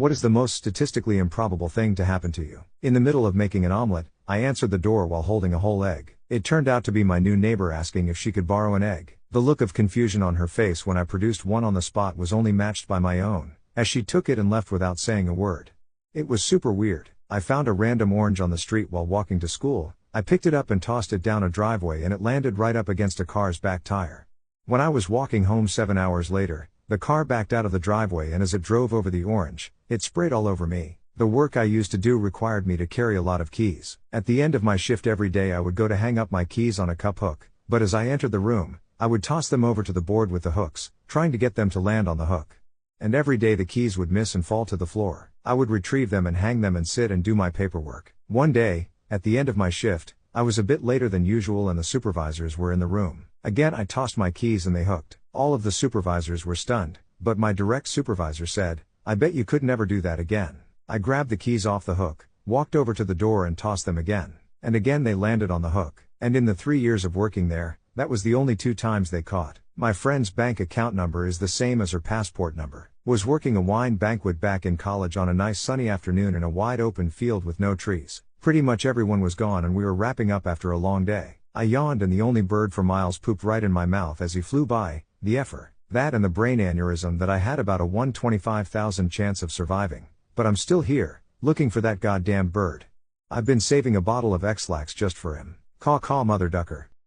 What is the most statistically improbable thing to happen to you? In the middle of making an omelet, I answered the door while holding a whole egg. It turned out to be my new neighbor asking if she could borrow an egg. The look of confusion on her face when I produced one on the spot was only matched by my own, as she took it and left without saying a word. It was super weird. I found a random orange on the street while walking to school. I picked it up and tossed it down a driveway and it landed right up against a car's back tire. When I was walking home 7 hours later, the car backed out of the driveway and as it drove over the orange, it sprayed all over me. The work I used to do required me to carry a lot of keys. At the end of my shift every day I would go to hang up my keys on a cup hook, but as I entered the room, I would toss them over to the board with the hooks, trying to get them to land on the hook. And every day the keys would miss and fall to the floor. I would retrieve them and hang them and sit and do my paperwork. One day, at the end of my shift, I was a bit later than usual and the supervisors were in the room. Again I tossed my keys and they hooked. All of the supervisors were stunned, but my direct supervisor said, "I bet you could never do that again." I grabbed the keys off the hook, walked over to the door and tossed them again. And again they landed on the hook. And in the 3 years of working there, that was the only 2 times they caught. My friend's bank account number is the same as her passport number. Was working a wine banquet back in college on a nice sunny afternoon in a wide open field with no trees. Pretty much everyone was gone and we were wrapping up after a long day. I yawned and the only bird for miles pooped right in my mouth as he flew by. The effer. That and the brain aneurysm that I had about a 1/25,000 chance of surviving. But I'm still here, looking for that goddamn bird. I've been saving a bottle of X-Lax just for him. Caw caw mother ducker.